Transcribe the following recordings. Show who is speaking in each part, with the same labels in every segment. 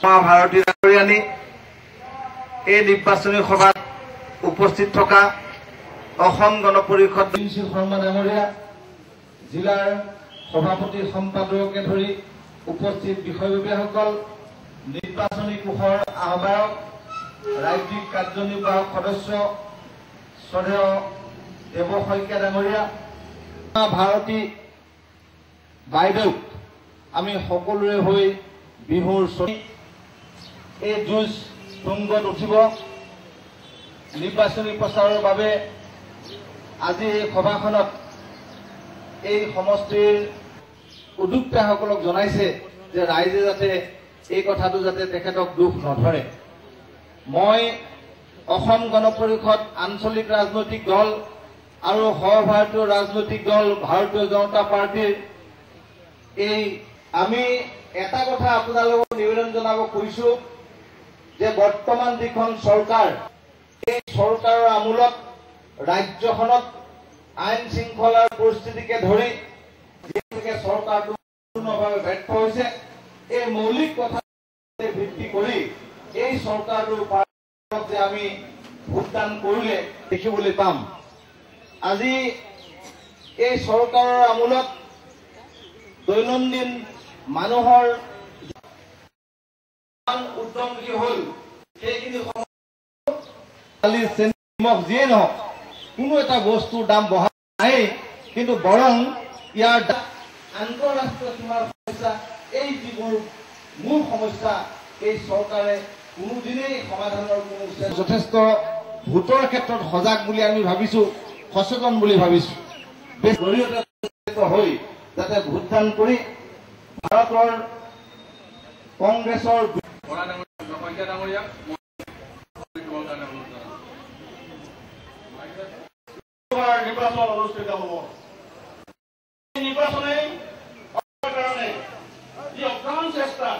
Speaker 1: ভাৰতী ডাঙৰীয়ানী এই নিৰ্বাচনী সভাত উপস্থিত থকা অসম গণ পৰিষদ শৰ্মা ডাঙৰীয়া, জিলাৰ সভাপতি সম্পাদককে ধৰি উপস্থিত বিষয়ববীয়াসকল, নিৰ্বাচনী কোষৰ আহ্বায়ক, ৰাজ্যিক কাৰ্যনিৰ্বাহক সদস্য শ্ৰদ্ধেয় দেৱ শইকীয়া ডাঙৰীয়া, ভাৰতী বাইদেউ, আমি সকলোৰে হৈ বিহুৰ এই যুঁজ তুংগত উঠিব। নিৰ্বাচনী প্ৰচাৰৰ বাবে আজি এই সভাখনত এই সমষ্টিৰ উদ্যোক্তাসকলক জনাইছে যে ৰাইজে যাতে এই কথাটো যাতে তেখেতক দুখ নধৰে। মই অসম গণ পৰিষদ আঞ্চলিক ৰাজনৈতিক দল আৰু সৰ্বভাৰতীয় ৰাজনৈতিক দল ভাৰতীয় জনতা পাৰ্টিৰ এই আমি এটা কথা আপোনালোকক নিবেদন জনাব খুজিছো যে বৰ্তমান যিখন চৰকাৰ, এই চৰকাৰৰ আমোলত ৰাজ্যখনত আইন শৃংখলাৰ পৰিস্থিতিকে ধৰি যিহেতুকে চৰকাৰটো সম্পূৰ্ণভাৱে ব্যৰ্থ হৈছে, এই মৌলিক কথা ভিত্তি কৰি এই চৰকাৰটোৰ যে আমি ভোটদান কৰিলে দেখিবলৈ পাম। আজি এই চৰকাৰৰ আমোলত দৈনন্দিন মানুহৰ উদ্যমী হল, সেইখিনি নিমখ যিয়ে নহওক কোনো এটা বস্তুৰ দাম বঢ়া নাই, কিন্তু বৰং ইয়াৰ আন্তঃৰাষ্ট্ৰীয় সীমাৰ সমস্যা, এই যিবোৰ মূল সমস্যা এই চৰকাৰে কোনোদিনেই সমাধানৰ কোনো যথেষ্ট ভোটৰ ক্ষেত্ৰত সজাগ বুলি আমি ভাবিছো, সচেতন বুলি ভাবিছো। জৰিয়তে হৈ যাতে ভোটদান কৰি ভাৰতৰ কংগ্ৰেছৰ নিৰ্বাচন অনুষ্ঠিত হব। নিৰ্বাচনে কাৰণে যি অপ্ৰাণ চেষ্টা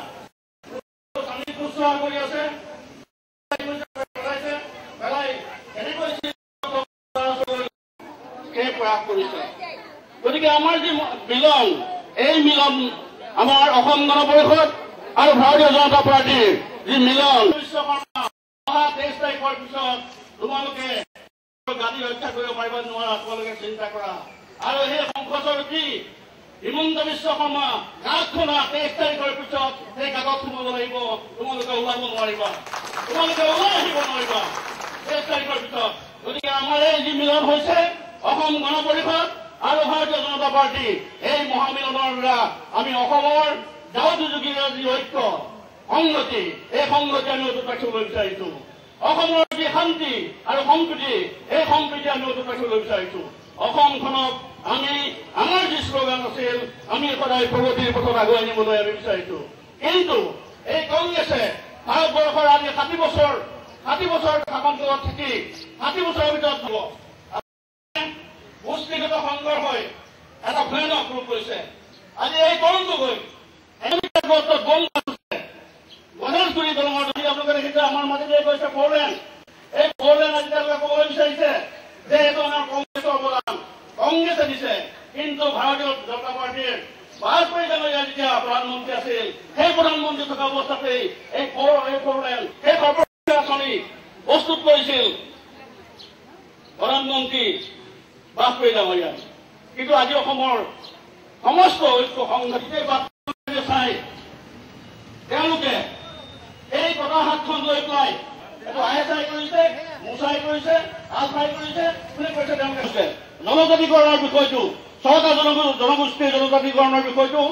Speaker 1: কৰি আছে, প্ৰয়াস কৰিছে। গতিকে আমাৰ যি মিলন, এই মিলন আমাৰ অসম গণ পৰিষদ আৰু ভাৰতীয় জনতা পাৰ্টিৰ যি মিলন, 23 তাৰিখৰ পিছত তোমালোকে গাড়ী ৰক্ষা কৰিব পাৰিব নোৱাৰা, তোমালোকে চিন্তা কৰা। আৰু সেই সংসদৰূপী হিমন্ত বিশ্ব শৰ্মা গাঁতখনা 23 তাৰিখৰ পিছত সেই কাগজ সোমাব লাগিব, তোমালোকে ওলাব নোৱাৰিবা, তোমালোকে ওলাই আহিব নোৱাৰিবা 23 তাৰিখৰ পিছত। গতিকে আমাৰ এই যি মিলন হৈছে অসম গণ পৰিষদ আৰু ভাৰতীয় জনতা পাৰ্টি, এই মহামিলনৰ দ্বাৰা আমি অসমৰ গাঁৱতো যোগীৰ যি ঐক্য সংগতি, এই সংগতি আমি অটুট ৰাখিবলৈ বিচাৰিছো। অসমৰ যি শান্তি আৰু সম্প্ৰীতি, এই সম্প্ৰীতি আমি অটুট ৰাখিবলৈ বিচাৰিছো। অসমখনক আমি আমাৰ যি শ্লোগান আছিল, আমি সদায় প্ৰগতিৰ পথত আগুৱাই নিবলৈ আমি বিচাৰিছো। কিন্তু এই কংগ্ৰেছে ভাৰতবৰ্ষৰ আজি 60 বছৰ শাসনকালত থাকি 60 বছৰৰ ভিতৰত হব গোষ্ঠীগত সংঘৰ্ষই এটা ভয়ানক ৰূপ লৈছে। আজি এই তৰুণটো গৈ গণেশগুৰি দলঙৰ যদি আপোনালোকে দেখিছে, আমাৰ মাজতে কৈছে ফ'ৰলেন, এই ফ'ৰলেন আজি তেওঁলোকে ক'বলৈ বিচাৰিছে যে এইটো আমাৰ কংগ্ৰেছৰ অৱদান, কংগ্ৰেছে দিছে। কিন্তু ভাৰতীয় জনতা পাৰ্টিৰ বাজপেয়ী ডাঙৰীয়া যেতিয়া প্ৰধানমন্ত্ৰী আছিল, সেই প্ৰধানমন্ত্ৰী থকা অৱস্থাতেই এই ফ'ৰলেন, সেই সৰ্বশক্তি আঁচনি প্ৰস্তুত কৰিছিল প্ৰধানমন্ত্ৰী বাজপেয়ী ডাঙৰীয়া। কিন্তু আজি অসমৰ সমস্ত ঐক্য সংঘাতে চাই তেওঁলোকে এই কথাহাতখন লৈ পেলাই এইটো ISI কৰিছে, মোচাই কৰিছে, আলফাই কৰিছে, কোনে কৰিছে তেওঁলোকে কৈছে। জনজাতিকৰণৰ বিষয়টো, ছটা জনগোষ্ঠীৰ জনজাতিকৰণৰ বিষয়টো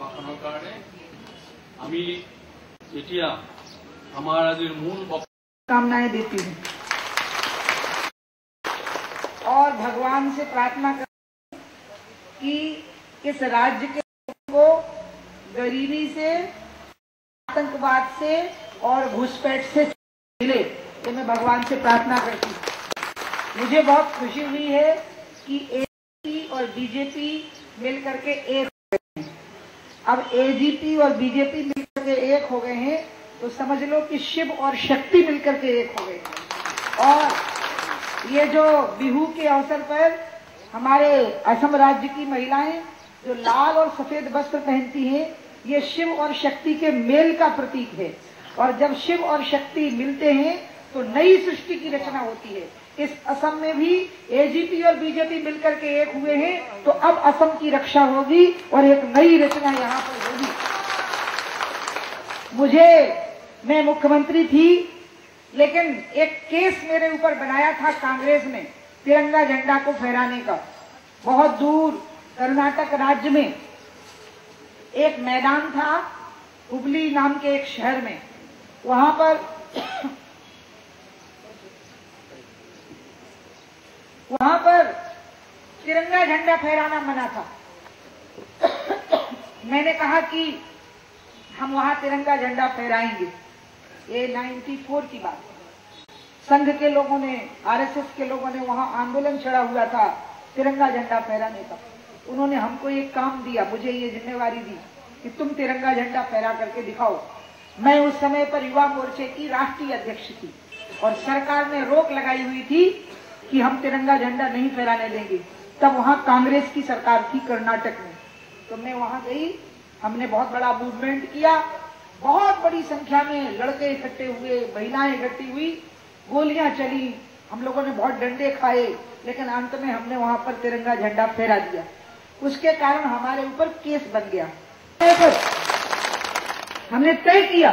Speaker 1: ভাষণৰ কাৰণে আমি এতিয়া আমাৰ আজিৰ মূল
Speaker 2: कामनाएं देती हूँ और भगवान से प्रार्थना करती हूँ कि इस राज्य के लोगों को गरीबी से, आतंकवाद से और घुसपैठ से मिले, ये मैं भगवान से प्रार्थना करती हूँ। मुझे बहुत खुशी हुई है कि एजीपी और बीजेपी मिलकर के एक हो गए हैं। अब एजीपी और बीजेपी मिलकर के एक हो गए हैं तो समझ लो कि शिव और शक्ति मिलकर के एक हो गए। और ये जो बिहू के अवसर पर हमारे असम राज्य की महिलाएं जो लाल और सफेद वस्त्र पहनती हैं, ये शिव और शक्ति के मेल का प्रतीक है। और जब शिव और शक्ति मिलते हैं तो नई सृष्टि की रचना होती है। इस असम में भी एजीपी और बीजेपी मिलकर के एक हुए हैं, तो अब असम की रक्षा होगी और एक नई रचना यहाँ पर होगी। मैं मुख्यमंत्री थी, लेकिन एक केस मेरे ऊपर बनाया था कांग्रेस ने तिरंगा झंडा को फहराने का। बहुत दूर कर्नाटक राज्य में एक मैदान था, हुबली नाम के एक शहर में, वहां पर तिरंगा झंडा फहराना मना था। मैंने कहा कि हम वहां तिरंगा झंडा फहराएंगे। ये 94 की बात है। संघ के लोगों ने, आरएसएस के लोगों ने वहां आंदोलन छड़ा हुआ था तिरंगा झंडा फहराने का। उन्होंने हमको एक काम दिया, मुझे ये जिम्मेवारी दी कि तुम तिरंगा झंडा फहरा करके दिखाओ। मैं उस समय पर युवा मोर्चे की राष्ट्रीय अध्यक्ष थी और सरकार ने रोक लगाई हुई थी कि हम तिरंगा झंडा नहीं फहराने देंगे। तब वहां कांग्रेस की सरकार थी कर्नाटक में। तो मैं वहां गई, हमने बहुत बड़ा मूवमेंट किया, बहुत बड़ी संख्या में लड़के इकट्ठे हुए, महिलाएं इकट्ठी हुई, गोलियां चली, हम लोगों ने बहुत डंडे खाए, लेकिन अंत में हमने वहां पर तिरंगा झंडा फहरा दिया। उसके कारण हमारे ऊपर केस बन गया। हमने तय किया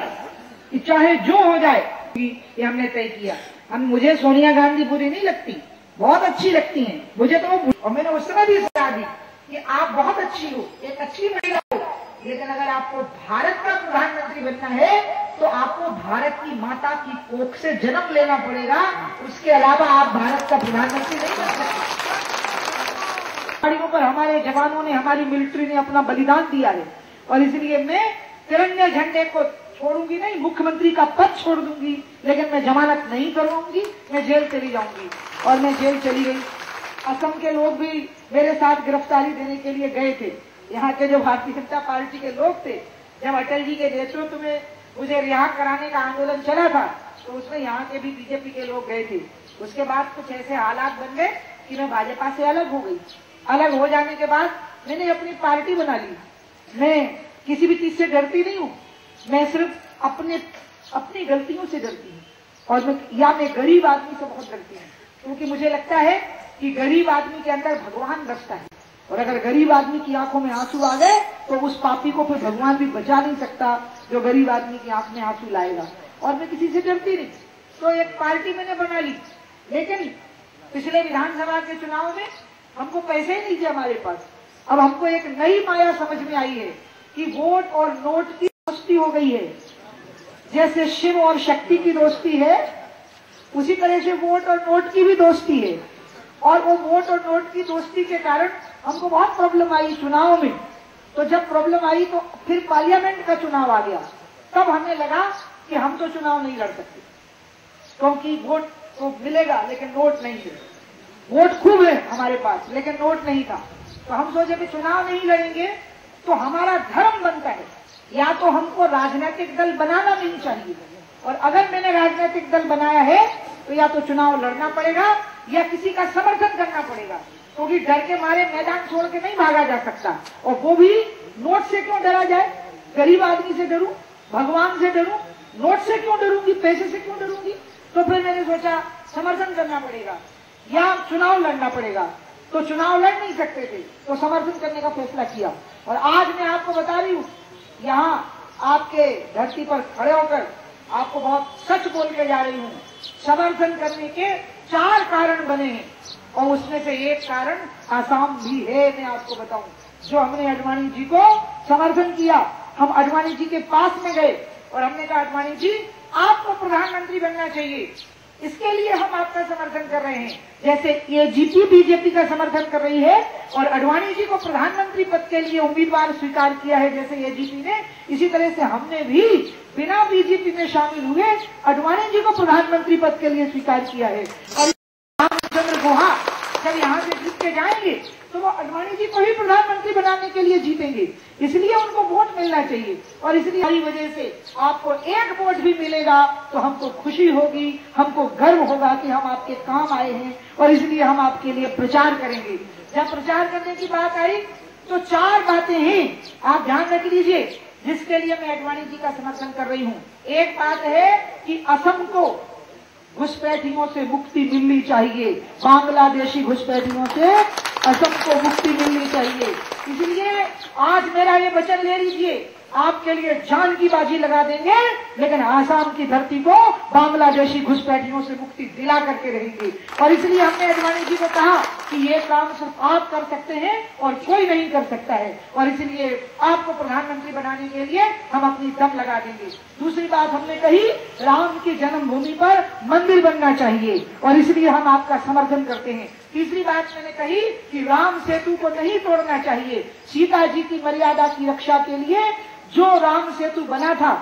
Speaker 2: कि चाहे जो हो जाए, ये हमने तय किया। मुझे सोनिया गांधी बुरी नहीं लगती, बहुत अच्छी लगती हैं मुझे तो। और मैंने उस समय भी सलाह दी कि आप बहुत अच्छी हो, एक अच्छी महिला हो, लेकिन अगर आपको भारत का प्रधानमंत्री बनना है तो आपको भारत की माता की कोख से जन्म लेना पड़ेगा, उसके अलावा आप भारत का प्रधानमंत्री नहीं बन सकते। पहाड़ियों पर हमारे जवानों ने, हमारी मिलिट्री ने अपना बलिदान दिया है और इसलिए मैं तिरंगे झंडे को छोड़ूंगी नहीं, मुख्यमंत्री का पद छोड़ दूंगी, लेकिन मैं जमानत नहीं करवाऊंगी, मैं जेल चली जाऊंगी। और मैं जेल चली गई। असम के लोग भी मेरे साथ गिरफ्तारी देने के लिए गए थे। यहाँ के जो भारतीय जनता पार्टी के लोग थे, जब अटल जी के नेतृत्व में मुझे रिहा कराने का आंदोलन चला था, तो उसमें यहाँ के भी बीजेपी के लोग गए थे। उसके बाद कुछ ऐसे हालात बन गए कि मैं भाजपा से अलग हो गई। अलग हो जाने के बाद मैंने अपनी पार्टी बना ली। मैं किसी भी चीज से डरती नहीं हूँ, मैं सिर्फ अपनी गलतियों से डरती हूँ। और मैं गरीब आदमी से बहुत डरती हूँ, क्योंकि मुझे लगता है कि गरीब आदमी के अंदर भगवान बसता है, और अगर गरीब आदमी की आंखों में आंसू आ गए तो उस पापी को फिर भगवान भी बचा नहीं सकता जो गरीब आदमी की आंख में आंसू लाएगा। और मैं किसी से डरती नहीं, तो एक पार्टी मैंने बना ली। लेकिन पिछले विधानसभा के चुनाव में हमको पैसे ही नहीं थे हमारे पास। अब हमको एक नई माया समझ में आई है कि वोट और नोट की दोस्ती हो गई है। जैसे शिव और शक्ति की दोस्ती है, उसी तरह से वोट और नोट की भी दोस्ती है। और वो वोट और नोट की दोस्ती के कारण हमको बहुत प्रॉब्लम आई चुनाव में। तो जब प्रॉब्लम आई तो फिर पार्लियामेंट का चुनाव आ गया। तब हमें लगा कि हम तो चुनाव नहीं लड़ सकते, क्योंकि वोट तो मिलेगा लेकिन नोट नहीं है। वोट खूब है हमारे पास लेकिन नोट नहीं था। तो हम सोचे कि चुनाव नहीं लड़ेंगे तो हमारा धर्म बनता है, या तो हमको राजनीतिक दल बनाना नहीं चाहिए, और अगर मैंने राजनीतिक दल बनाया है तो या तो चुनाव लड़ना पड़ेगा या किसी का समर्थन करना पड़ेगा, क्योंकि डर के मारे मैदान छोड़ के नहीं भागा जा सकता। और वो भी नोट से क्यों डरा जाए? गरीब आदमी से डरूं, भगवान से डरूं, नोट से क्यों डरूंगी, पैसे से क्यों डरूंगी? तो फिर मैंने सोचा समर्थन करना पड़ेगा या चुनाव लड़ना पड़ेगा। तो चुनाव लड़ नहीं सकते थे तो समर्थन करने का फैसला किया। और आज मैं आपको बता रही हूँ, यहाँ आपके धरती पर खड़े होकर आपको बहुत सच बोल के जा रही हूँ। समर्थन करने के 4 कारण बने हैं, और उसमें से एक कारण आसाम भी है। मैं आपको बताऊं, जो हमने अडवाणी जी को समर्थन किया, हम अडवाणी जी के पास में गए और हमने कहा अडवाणी जी आपको प्रधानमंत्री बनना चाहिए, इसके लिए हम आपका समर्थन कर रहे हैं। जैसे एजीपी बीजेपी का समर्थन कर रही है और अडवाणी जी को प्रधानमंत्री पद के लिए उम्मीदवार स्वीकार किया है जैसे एजीपी ने, इसी तरह से हमने भी बिना बीजेपी में शामिल हुए अडवाणी जी को प्रधानमंत्री पद के लिए स्वीकार किया है। और रामचंद्र गुहा जब यहाँ से जीत के जाएंगे तो वो अडवाणी जी को ही प्रधानमंत्री बनाने के लिए जीतेंगे, इसलिए उनको वोट मिलना चाहिए। और इसलिए हमारी वजह से आपको एक वोट भी मिलेगा तो हमको खुशी होगी, हमको गर्व होगा कि हम आपके काम आए हैं, और इसलिए हम आपके लिए प्रचार करेंगे। जब प्रचार करने की बात आई तो 4 बातें हैं, आप ध्यान रख लीजिए। जिसके लिए मैं आडवाणी जी का समर्थन कर रही हूँ। एक बात है कि असम को घुसपैठियों से मुक्ति मिलनी चाहिए, बांग्लादेशी घुसपैठियों से असम को मुक्ति मिलनी चाहिए। इसलिए आज मेरा ये वचन ले लीजिए, आपके लिए जान की बाजी लगा देंगे, लेकिन आसाम की धरती को बांग्लादेशी घुसपैठियों से मुक्ति दिला करके रहेंगे। और इसलिए हमने आडवाणी जी को कहा कि ये काम सिर्फ आप कर सकते हैं और कोई नहीं कर सकता है, और इसलिए आपको प्रधानमंत्री बनाने के लिए हम अपनी दम लगा देंगे। दूसरी बात हमने कही, राम की जन्मभूमि पर मंदिर बनना चाहिए और इसलिए हम आपका समर्थन करते हैं। तीसरी बात मैंने कही कि राम सेतु को नहीं तोड़ना चाहिए। सीता जी की मर्यादा की रक्षा के लिए जो राम सेतु बना था,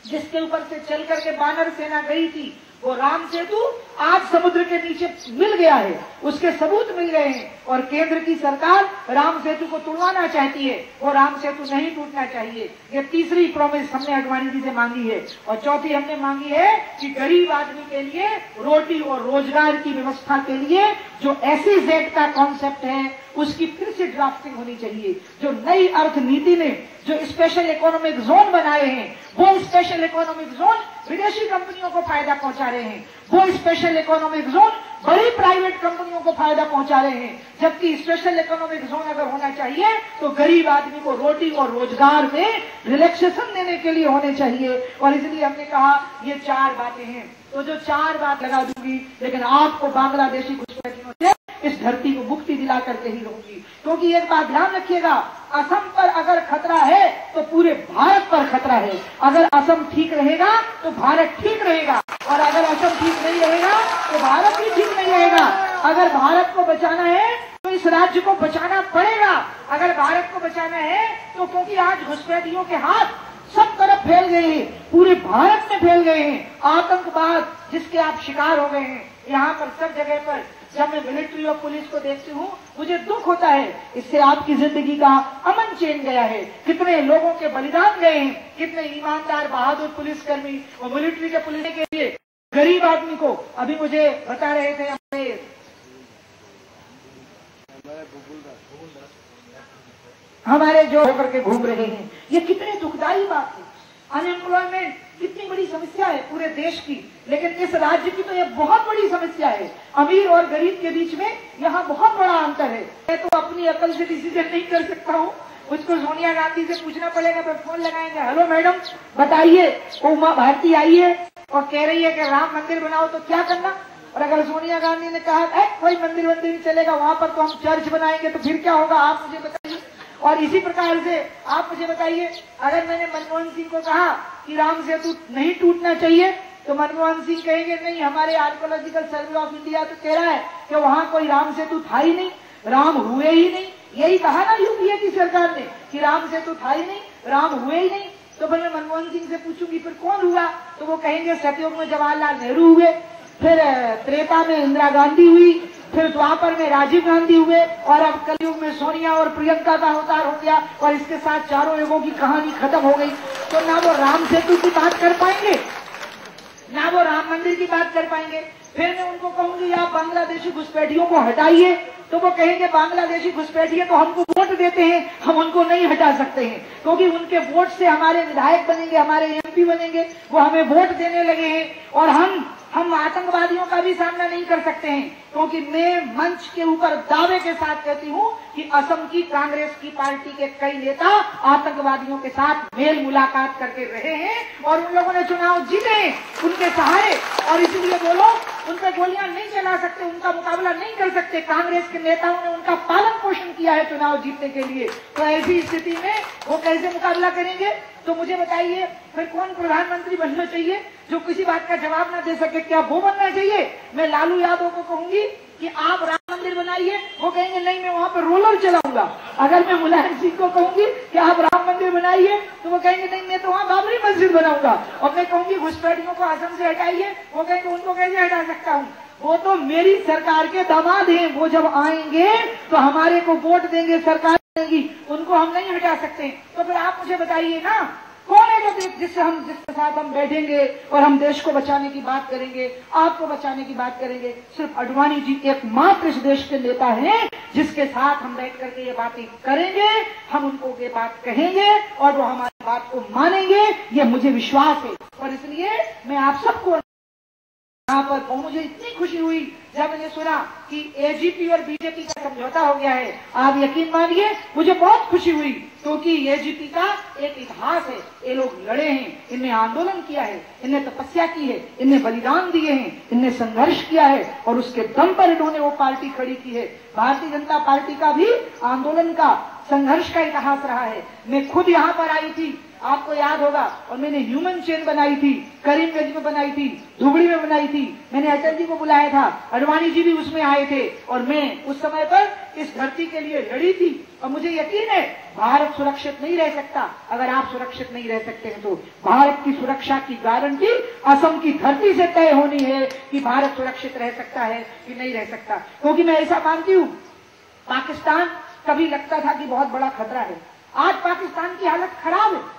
Speaker 2: जिसके ऊपर से चल करके वानर सेना गई थी, वो राम सेतु आज समुद्र के नीचे मिल गया है, उसके सबूत मिल गए हैं। और केंद्र की सरकार राम सेतु को तोड़वाना चाहती है, वो राम सेतु नहीं टूटना चाहिए। ये तीसरी प्रॉमिस हमने आडवाणी जी से मांगी है। और चौथी हमने मांगी है कि गरीब आदमी के लिए रोटी और रोजगार की व्यवस्था के लिए जो SEZ का कॉन्सेप्ट है उसकी फिर से ड्राफ्टिंग होनी चाहिए। जो नई अर्थ नीति ने जो स्पेशल इकोनॉमिक जोन बनाए हैं, वो स्पेशल इकोनॉमिक जोन विदेशी कंपनियों को फायदा पहुंचा रहे हैं, वो स्पेशल इकोनॉमिक जोन बड़ी प्राइवेट कंपनियों को फायदा पहुंचा रहे हैं। जबकि स्पेशल इकोनॉमिक जोन अगर होना चाहिए तो गरीब आदमी को रोटी और रोजगार में रिलैक्सेशन देने के लिए होने चाहिए। और इसलिए हमने कहा ये 4 बातें हैं, तो जो 4 बात लगा दूंगी, लेकिन आपको बांग्लादेशी घुसपैठियों से इस धरती को मुक्ति दिला करके ही रहूंगी। क्योंकि एक बात ध्यान रखिएगा, असम पर अगर खतरा है तो पूरे भारत पर खतरा है। अगर असम ठीक रहेगा तो भारत ठीक रहेगा, और अगर असम ठीक नहीं रहेगा तो भारत भी ठीक नहीं रहेगा। अगर भारत को बचाना है तो इस राज्य को बचाना पड़ेगा। अगर भारत को बचाना है तो, क्योंकि आज घुसपैठियों के हाथ सब तरफ फैल गए हैं, पूरे भारत में फैल गए हैं। आतंकवाद जिसके आप शिकार हो गए हैं यहाँ पर सब जगह पर। जब मैं मिलिट्री और पुलिस को देखती हूँ मुझे दुख होता है, इससे आपकी जिंदगी का अमन चैन गया है। कितने लोगों के बलिदान गए हैं, कितने ईमानदार बहादुर पुलिसकर्मी और मिलिट्री के पुलिस के लिए गरीब आदमी को। अभी मुझे बता रहे थे हमारे जो होकर के घूम रहे हैं, ये कितने दुखदायी बात है। अनएम्प्लॉयमेंट कितनी बड़ी समस्या है पूरे देश की, लेकिन इस राज्य की तो ये बहुत बड़ी समस्या है। अमीर और गरीब के बीच में यहाँ बहुत बड़ा अंतर है। मैं तो अपनी अकल से डिसीजन नहीं कर सकता हूँ, मुझको सोनिया गांधी से पूछना पड़ेगा। पर फोन लगाएंगे, हेलो मैडम बताइए, उमा भारती आई है और कह रही है कि राम मंदिर बनाओ तो क्या करना। और अगर सोनिया गांधी ने कहा कोई मंदिर वंदिर नहीं चलेगा, वहां पर तो हम चर्च बनाएंगे, तो फिर क्या होगा आप मुझे बताइए। और इसी प्रकार से आप मुझे बताइए, अगर मैंने मनमोहन सिंह को कहा कि राम सेतु नहीं टूटना चाहिए, तो मनमोहन सिंह कहेंगे नहीं, हमारे आर्कोलॉजिकल सर्वे ऑफ इंडिया तो कह रहा है कि वहां कोई राम सेतु था ही नहीं, राम हुए ही नहीं। यही कहा ना यूपीए की सरकार ने कि राम सेतु था ही नहीं, राम हुए ही नहीं। तो फिर मैं मनमोहन सिंह से पूछूंगी फिर कौन हुआ, तो वो कहेंगे सतयुग में जवाहरलाल नेहरू हुए, फिर त्रेता में इंदिरा गांधी हुई, फिर द्वापर में राजीव गांधी हुए, और अब कलयुग में सोनिया और प्रियंका का अवतार हो गया, और इसके साथ चारों युगों की कहानी खत्म हो गई। तो ना वो राम सेतु की बात कर पाएंगे, ना वो राम मंदिर की बात कर पाएंगे। फिर मैं उनको कहूंगी आप बांग्लादेशी घुसपैठियों को हटाइए, तो वो कहेंगे बांग्लादेशी घुसपैठिए तो हमको वोट देते हैं, हम उनको नहीं हटा सकते हैं, क्योंकि उनके वोट से हमारे विधायक बनेंगे, हमारे MP बनेंगे, वो हमें वोट देने लगे हैं। और हम आतंकवादियों का भी सामना नहीं कर सकते हैं, क्योंकि मैं मंच के ऊपर दावे के साथ कहती हूँ कि असम की कांग्रेस की पार्टी के कई नेता आतंकवादियों के साथ मेल मुलाकात करके रहे हैं, और उन लोगों ने चुनाव जीते हैं उनके सहारे। और इसलिए वो लोग उन पर गोलियां नहीं चला सकते, उनका मुकाबला नहीं कर सकते। कांग्रेस के नेताओं ने उनका पालन पोषण किया है चुनाव जीतने के लिए। तो ऐसी स्थिति में वो कैसे मुकाबला करेंगे। तो मुझे बताइए फिर कौन प्रधानमंत्री बनना चाहिए जो किसी बात का जवाब ना दे सके, क्या वो बनना चाहिए। मैं लालू यादव को कहूंगी कि आप राम मंदिर बनाइए, वो कहेंगे नहीं मैं वहां पर रोलर चलाऊंगा। अगर मैं मुलायम सिंह को कहूंगी कि आप राम मंदिर बनाइए, तो वो कहेंगे नहीं मैं तो वहां बाबरी मस्जिद बनाऊंगा। और मैं कहूंगी घुसपैठियों को असम से हटाइए, वो कहेंगे उनको कैसे हटा सकता हूँ। वो तो मेरी सरकार के दामाद हैं, वो जब आएंगे तो हमारे को वोट देंगे, सरकार देंगी, उनको हम नहीं हटा सकते। तो फिर आप मुझे बताइए ना कौन है जो जिसके साथ हम बैठेंगे और हम देश को बचाने की बात करेंगे, आपको बचाने की बात करेंगे। सिर्फ आडवाणी जी एकमात्र इस देश के नेता हैं जिसके साथ हम बैठ करके ये बातें करेंगे, हम उनको ये बात कहेंगे और वो हमारे बात को मानेंगे, ये मुझे विश्वास है। और इसलिए मैं आप सबको यहाँ पर मुझे इतनी खुशी हुई जब मैंने सुना कि एजीपी और बीजेपी का समझौता हो गया है। आप यकीन मानिए मुझे बहुत खुशी हुई, क्योंकि एजीपी का एक इतिहास है। ये लोग लड़े हैं, इनने आंदोलन किया है, इनने तपस्या की है, इनने बलिदान दिए हैं, इनने संघर्ष किया है और उसके दम पर इन्होंने वो पार्टी खड़ी की है। भारतीय जनता पार्टी का भी आंदोलन का, संघर्ष का इतिहास रहा है। मैं खुद यहाँ पर आई थी, आपको याद होगा, और मैंने ह्यूमन चेन बनाई थी, करीमगंज में बनाई थी, धुबड़ी में बनाई थी। मैंने अटल जी को बुलाया था, अडवाणी जी भी उसमें आए थे और मैं उस समय पर इस धरती के लिए लड़ी थी। और मुझे यकीन है भारत सुरक्षित नहीं रह सकता अगर आप सुरक्षित नहीं रह सकते हैं। तो भारत की सुरक्षा की गारंटी असम की धरती से तय होनी है कि भारत सुरक्षित रह सकता है कि नहीं रह सकता। क्योंकि मैं ऐसा मानती हूँ, पाकिस्तान कभी लगता था कि बहुत बड़ा खतरा है, आज पाकिस्तान की हालत खराब है।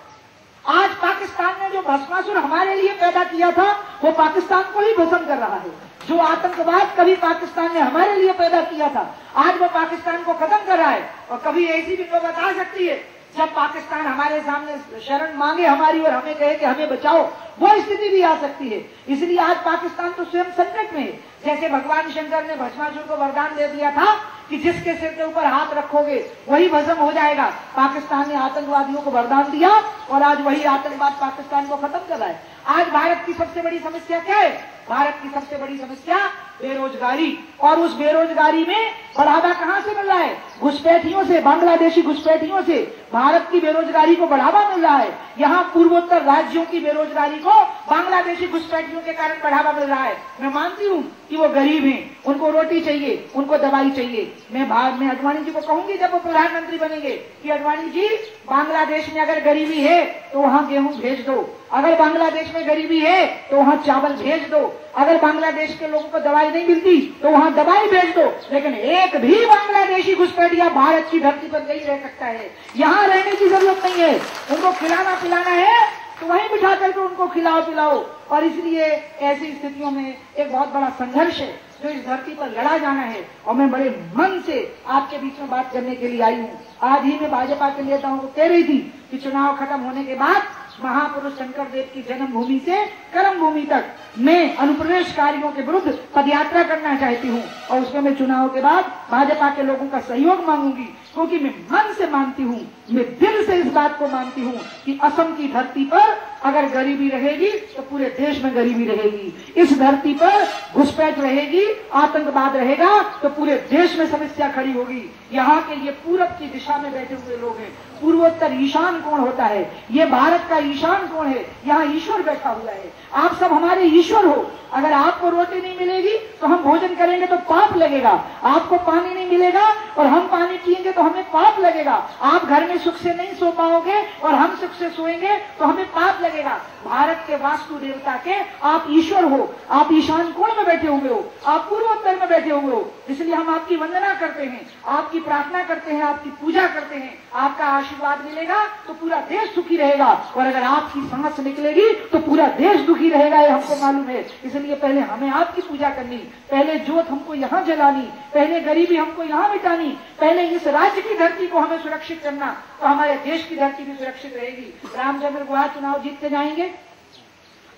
Speaker 2: आज पाकिस्तान ने जो भस्मासुर हमारे लिए पैदा किया था वो पाकिस्तान को ही भस्म कर रहा है। जो आतंकवाद कभी पाकिस्तान ने हमारे लिए पैदा किया था आज वो पाकिस्तान को खत्म कर रहा है। और कभी ऐसी भी तो बता सकती है जब पाकिस्तान हमारे सामने शरण मांगे हमारी और हमें कहे कि हमें बचाओ, वो स्थिति भी आ सकती है। इसलिए आज पाकिस्तान तो स्वयं संकट में है। जैसे भगवान शंकर ने भस्मासुर को वरदान दे दिया था कि जिसके सिर के ऊपर हाथ रखोगे वही भस्म हो जाएगा, पाकिस्तान ने आतंकवादियों को वरदान दिया और आज वही आतंकवाद पाकिस्तान को खत्म कर रहा है। आज भारत की सबसे बड़ी समस्या क्या है? भारत की सबसे बड़ी समस्या बेरोजगारी। और उस बेरोजगारी में बढ़ावा कहां से मिल रहा है? घुसपैठियों से, बांग्लादेशी घुसपैठियों से भारत की बेरोजगारी को बढ़ावा मिल रहा है। यहाँ पूर्वोत्तर राज्यों की बेरोजगारी को बांग्लादेशी घुसपैठियोयों के कारण बढ़ावा मिल रहा है। मैं मानती हूँ कि वो गरीब हैं, उनको रोटी चाहिए, उनको दवाई चाहिए। मैं अडवाणी जी को कहूंगी जब वो प्रधानमंत्री बनेंगे कि अडवाणी जी, बांग्लादेश में अगर गरीबी है तो वहाँ गेहूं भेज दो, अगर बांग्लादेश में गरीबी है तो वहाँ चावल भेज दो, अगर बांग्लादेश के लोगों को दवाई नहीं मिलती तो वहाँ दवाई भेज दो। लेकिन एक भी बांग्लादेशी घुसपैठिया भारत की धरती पर नहीं रह सकता है। यहाँ रहने की जरूरत नहीं है, उनको खिलाना पिलाना है तो वहीं बिठा करके उनको खिलाओ पिलाओ। और इसलिए ऐसी स्थितियों में एक बहुत बड़ा संघर्ष है जो इस धरती पर लड़ा जाना है। और मैं बड़े मन से आपके बीच में बात करने के लिए आई हूँ। आज ही मैं भाजपा के नेताओं को कह रही थी कि चुनाव खत्म होने के बाद महापुरुष शंकर देव की जन्मभूमि से कर्म भूमि तक मैं अनुप्रवेशकारियों के विरुद्ध पदयात्रा करना चाहती हूँ। और उसमें मैं चुनाव के बाद भाजपा के लोगों का सहयोग मांगूंगी, क्योंकि मैं मन से मानती हूँ, मैं दिल से इस बात को मानती हूँ कि असम की धरती पर अगर गरीबी रहेगी तो पूरे देश में गरीबी रहेगी। इस धरती पर घुसपैठ रहेगी, आतंकवाद रहेगा तो पूरे देश में समस्या खड़ी होगी। यहाँ के ये पूरब की दिशा में बैठे हुए लोग हैं। पूर्वोत्तर ईशान कौन होता है? ये भारत का ईशान कौन है? यहाँ ईश्वर बैठा हुआ है। आप सब हमारे ईश्वर हो। अगर आपको रोटी नहीं मिलेगी तो हम भोजन करेंगे तो पाप लगेगा, आपको पानी नहीं मिलेगा और हम पानी पिएंगे तो हमें पाप लगेगा, आप घर में सुख से नहीं सो पाओगे और हम सुख से सोएंगे तो हमें पाप लगेगा। भारत के वास्तु देवता के आप ईश्वर हो, आप ईशान कोण में बैठे हुए हो, आप पूर्वोत्तर में बैठे हुए हो। इसलिए हम आपकी वंदना करते हैं, आपकी प्रार्थना करते हैं, आपकी पूजा करते हैं। आपका आशीर्वाद मिलेगा तो पूरा देश सुखी रहेगा, और अगर आपकी सांस निकलेगी तो पूरा देश दुखी रहेगा, ये हमको मालूम है। इसलिए पहले हमें आपकी पूजा करनी, पहले जोत हमको यहाँ जलानी, पहले गरीबी हमको यहाँ मिटानी, पहले इस राज्य की धरती को हमें सुरक्षित करना, तो हमारे देश की धरती भी सुरक्षित रहेगी। रामचंद्र गुहा चुनाव जीतते जाएंगे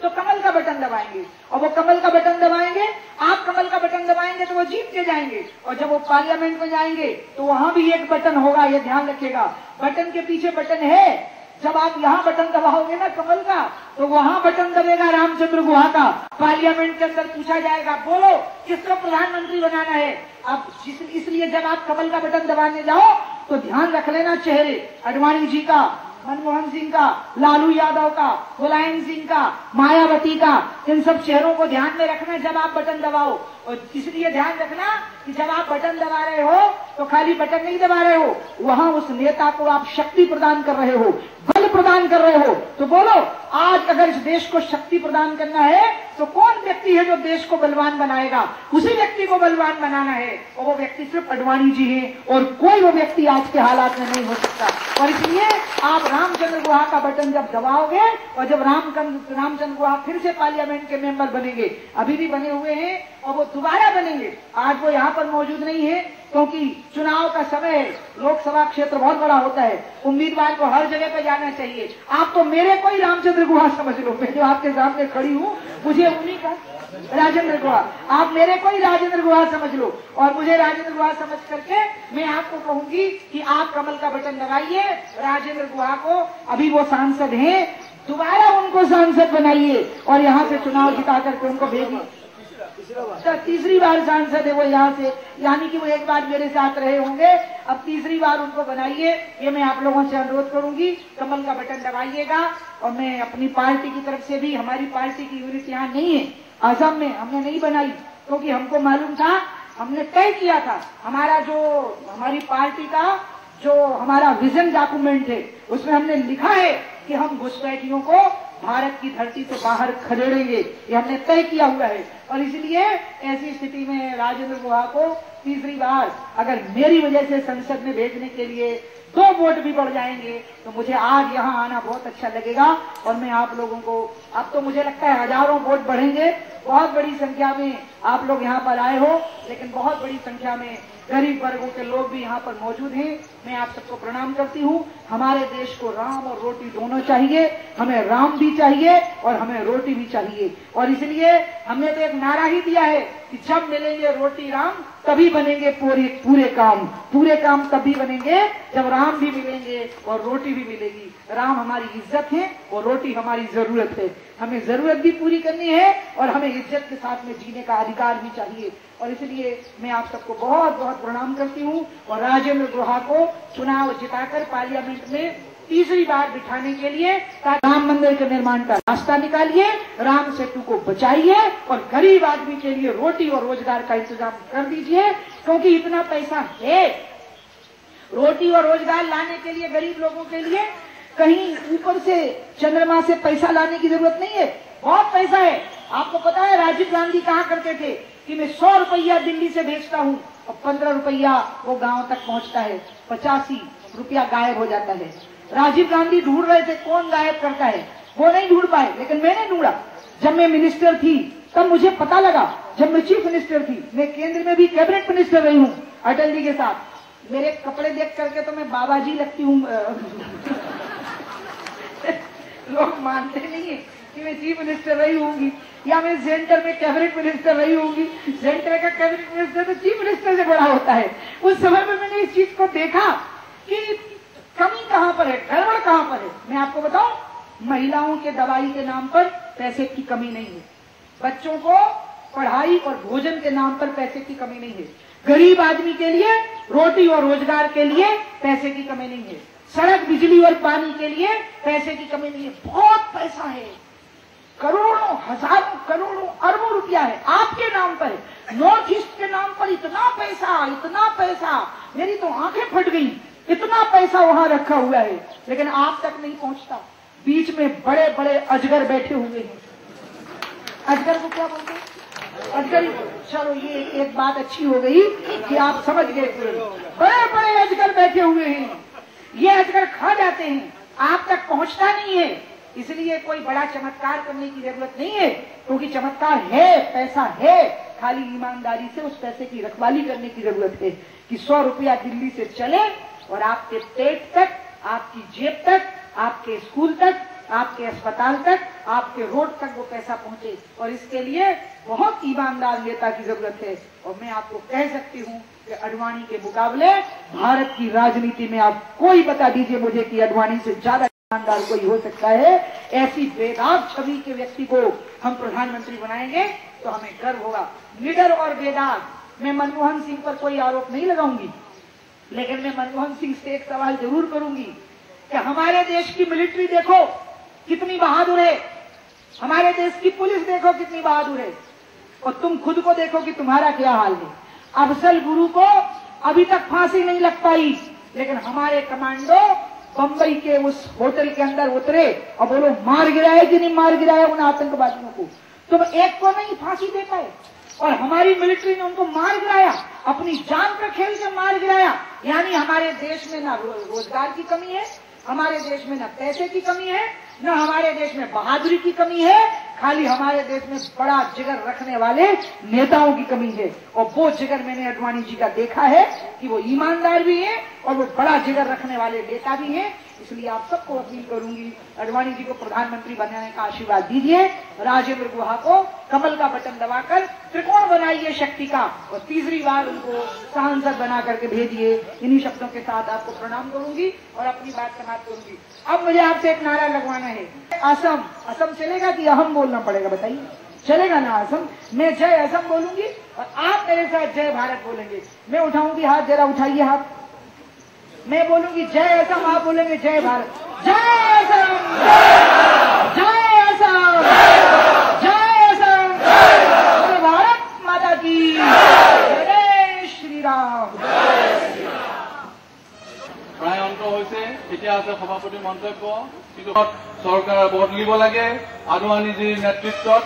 Speaker 2: तो कमल का बटन दबाएंगे, और वो कमल का बटन दबाएंगे, आप कमल का बटन दबाएंगे तो वो जीत के जाएंगे। और जब वो पार्लियामेंट में जाएंगे तो वहां भी एक बटन होगा, ये ध्यान रखिएगा। बटन के पीछे बटन है। जब आप यहाँ बटन दबाओगे ना कमल का, तो वहाँ बटन दबेगा रामचंद्र गुहा का। पार्लियामेंट के अंदर पूछा जाएगा, बोलो किसको प्रधानमंत्री बनाना है। अब इसलिए जब आप कमल का बटन दबाने जाओ तो ध्यान रख लेना चेहरे, अडवाणी जी का, मनमोहन सिंह का, लालू यादव का, मुलायम सिंह का, मायावती का, इन सब चेहरों को ध्यान में रखना जब आप बटन दबाओ। और इसलिए ध्यान रखना कि जब आप बटन दबा रहे हो तो खाली बटन नहीं दबा रहे हो, वहां उस नेता को आप शक्ति प्रदान कर रहे हो, बल प्रदान कर रहे हो। तो बोलो आज अगर इस देश को शक्ति प्रदान करना है तो कौन व्यक्ति है जो देश को बलवान बनाएगा? उसी व्यक्ति को बलवान बनाना है और वो व्यक्ति सिर्फ अडवाणी जी हैं और कोई वो व्यक्ति आज के हालात में नहीं हो सकता। और इसलिए आप रामचंद्र गुहा का बटन जब दबाओगे और जब रामचंद्र गुहा फिर से पार्लियामेंट के मेंबर बनेंगे, अभी भी बने हुए हैं और वो दोबारा बनेंगे, आज वो यहाँ पर मौजूद नहीं है क्योंकि चुनाव का समय है, लोकसभा क्षेत्र बहुत बड़ा होता है, उम्मीदवार को हर जगह पे जाना चाहिए। आप तो मेरे को ही रामचंद्र गुहा समझ लो, मैं जो आपके सामने खड़ी हूँ मुझे उन्हीं का राजेंद्र गुहा, आप मेरे को ही राजेंद्र गुहा समझ लो और मुझे राजेंद्र गुहा समझ करके मैं आपको कहूंगी कि आप कमल का बटन दबाइए, राजेंद्र गुहा को, अभी वो सांसद हैं, दोबारा उनको सांसद बनाइए और यहाँ से चुनाव जिता करके उनको भेजिए। तीसरी बार सांसद है वो यहाँ से, यानी कि वो एक बार मेरे साथ रहे होंगे, अब तीसरी बार उनको बनाइए, ये मैं आप लोगों से अनुरोध करूंगी। कमल का बटन दबाइएगा और मैं अपनी पार्टी की तरफ से भी, हमारी पार्टी की यूनिट यहाँ नहीं है, असम में हमने नहीं बनाई क्योंकि हमको मालूम था, हमने तय किया था, हमारी पार्टी का जो हमारा विजन डॉक्यूमेंट है उसमें हमने लिखा है कि हम घुसपैठियों को भारत की धरती से बाहर खदेड़ेंगे, ये हमने तय किया हुआ है। और इसलिए ऐसी स्थिति में राजेंद्र गुहा को तीसरी बार अगर मेरी वजह से संसद में भेजने के लिए 2 वोट भी बढ़ जाएंगे तो मुझे आज यहाँ आना बहुत अच्छा लगेगा और मैं आप लोगों को, अब तो मुझे लगता है हजारों वोट बढ़ेंगे, बहुत बड़ी संख्या में आप लोग यहाँ पर आए हो, लेकिन बहुत बड़ी संख्या में गरीब वर्गों के लोग भी यहाँ पर मौजूद हैं। मैं आप सबको प्रणाम करती हूँ। हमारे देश को राम और रोटी दोनों चाहिए, हमें राम भी चाहिए और हमें रोटी भी चाहिए। और इसलिए हमने तो एक नारा ही दिया है कि जब मिलेंगे रोटी राम तभी बनेंगे पूरे काम तभी बनेंगे जब राम भी मिलेंगे और रोटी भी मिलेगी। राम हमारी इज्जत है और रोटी हमारी जरूरत है, हमें जरूरत भी पूरी करनी है और हमें इज्जत के साथ में जीने का अधिकार भी चाहिए। और इसलिए मैं आप सबको बहुत बहुत प्रणाम करती हूँ और राजेंद्र गुहा को चुनाव जिताकर पार्लियामेंट में तीसरी बार बिठाने के लिए राम मंदिर के निर्माण का रास्ता निकालिए, राम सेतु को बचाइए और गरीब आदमी के लिए रोटी और रोजगार का इंतजाम कर दीजिए, क्योंकि इतना पैसा है। रोटी और रोजगार लाने के लिए गरीब लोगों के लिए कहीं ऊपर से चंद्रमा से पैसा लाने की जरूरत नहीं है, बहुत पैसा है। आपको पता है राजीव गांधी कहा करते थे कि मैं 100 रुपया दिल्ली से भेजता हूँ और 15 रुपया वो गांव तक पहुँचता है, 85 रुपया गायब हो जाता है। राजीव गांधी ढूंढ रहे थे कौन गायब करता है, वो नहीं ढूंढ पाए, लेकिन मैंने ढूंढा। जब मैं मिनिस्टर थी तब मुझे पता लगा, जब मैं चीफ मिनिस्टर थी, मैं केंद्र में भी कैबिनेट मिनिस्टर रही हूँ अटल जी के साथ। मेरे कपड़े देख करके तो मैं बाबा जी लगती हूँ लोग मानते नहीं है कि मैं चीफ मिनिस्टर रही होंगी या मैं सेंटर में कैबिनेट मिनिस्टर रही होंगी। सेंटर का कैबिनेट मिनिस्टर तो चीफ मिनिस्टर से बड़ा होता है। उस समय में मैंने इस चीज को देखा कि कमी कहाँ पर है, गड़बड़ कहाँ पर है। मैं आपको बताऊं, महिलाओं के दवाई के नाम पर पैसे की कमी नहीं है, बच्चों को पढ़ाई और भोजन के नाम पर पैसे की कमी नहीं है, गरीब आदमी के लिए रोटी और रोजगार के लिए पैसे की कमी नहीं है, सड़क बिजली और पानी के लिए पैसे की कमी नहीं है। बहुत पैसा है, करोड़ों हजारों करोड़ों अरबों रुपया है आपके नाम पर। नॉर्थ ईस्ट के नाम पर इतना पैसा, मेरी तो आंखें फट गई। इतना पैसा वहां रखा हुआ है लेकिन आप तक नहीं पहुंचता। बीच में बड़े बड़े अजगर बैठे हुए हैं। अजगर को क्या बोलते हैं? अजगर। चलो ये एक बात अच्छी हो गई कि आप समझ गए। बड़े बड़े अजगर बैठे हुए हैं, ये अजगर खा जाते हैं, आप तक पहुंचता नहीं है। इसलिए कोई बड़ा चमत्कार करने की जरूरत नहीं है, क्योंकि चमत्कार है, पैसा है, खाली ईमानदारी से उस पैसे की रखवाली करने की जरूरत है कि 100 रुपया दिल्ली से चले और आपके पेट तक, आपकी जेब तक, आपके स्कूल तक, आपके अस्पताल तक, आपके रोड तक वो पैसा पहुंचे। और इसके लिए बहुत ईमानदार नेता की जरूरत है। और मैं आपको कह सकती हूँ कि अडवाणी के मुकाबले भारत की राजनीति में आप कोई बता दीजिए मुझे कि अडवाणी से ज्यादा ईमानदार कोई हो सकता है। ऐसी बेदाग छवि के व्यक्ति को हम प्रधानमंत्री बनाएंगे तो हमें गर्व होगा। निडर और बेदाग, मैं मनमोहन सिंह पर कोई आरोप नहीं लगाऊंगी, लेकिन मैं मनमोहन सिंह से एक सवाल जरूर करूंगी कि हमारे देश की मिलिट्री देखो कितनी बहादुर है, हमारे देश की पुलिस देखो कितनी बहादुर है, और तुम खुद को देखो कि तुम्हारा क्या हाल है। अफजल गुरु को अभी तक फांसी नहीं लग पाई, लेकिन हमारे कमांडो बंबई के उस होटल के अंदर उतरे और बोलो मार गिराया कि नहीं मार गिराया उन आतंकवादियों को, तुम एक को नहीं फांसी दे पाए। और हमारी मिलिट्री ने उनको मार गिराया, अपनी जान का खेल से मार गिराया। यानी हमारे देश में ना रोजगार की कमी है, हमारे देश में ना पैसे की कमी है, न हमारे देश में बहादुरी की कमी है, खाली हमारे देश में बड़ा जिगर रखने वाले नेताओं की कमी है। और वो जिगर मैंने आडवाणी जी का देखा है कि वो ईमानदार भी है और वो बड़ा जिगर रखने वाले नेता भी हैं। इसलिए आप सबको अपील करूंगी, आडवाणी जी को प्रधानमंत्री बनाने का आशीर्वाद दीजिए, राजेंद्र गुहा को कमल का बटन दबाकर त्रिकोण बनाइए शक्ति का, और तीसरी बार उनको सांसद बना करके भेजिए। इन्हीं शब्दों के साथ आपको प्रणाम करूंगी और अपनी बात समाप्त करूंगी। अब मुझे आपसे एक नारा लगवाना है, असम। असम चलेगा कि अहम बोलना पड़ेगा, बताइए? चलेगा ना असम? मैं जय असम बोलूंगी और आप मेरे साथ जय भारत बोलेंगे। मैं उठाऊंगी हाथ, जरा उठाइए हाथ। मैं बोलूंगी जय असम, आप बोलेंगे जय भारत। जय असम, जय असम, जय असम, जय भारत माता की जय श्री राम।
Speaker 1: प्राय अंत হৈছে, এতিয়া আছে সভাপতি মন্তব্য, কিন্তু চৰকাৰ বদলিব লাগে আদৱানীজীৰ নেতৃত্বত।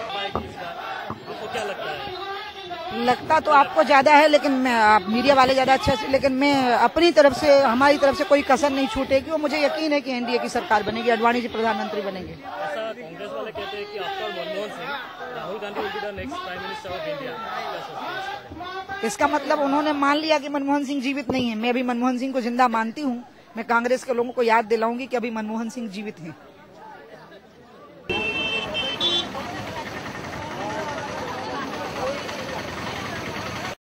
Speaker 3: लगता तो आपको ज्यादा है, लेकिन मैं मीडिया वाले ज्यादा अच्छा से, लेकिन मैं अपनी तरफ से, हमारी तरफ से कोई कसर नहीं छूटेगी और मुझे यकीन है कि एनडीए की सरकार बनेगी, आडवाणी जी प्रधानमंत्री बनेंगे।
Speaker 4: ऐसा कांग्रेस वाले कहते हैं कि after Manmohan Singh Rahul Gandhi will be the next prime minister of India.
Speaker 3: इसका मतलब उन्होंने मान लिया कि मनमोहन सिंह जीवित नहीं है। मैं अभी मनमोहन सिंह को जिंदा मानती हूँ। मैं कांग्रेस के लोगों को याद दिलाऊंगी कि अभी मनमोहन सिंह जीवित हैं।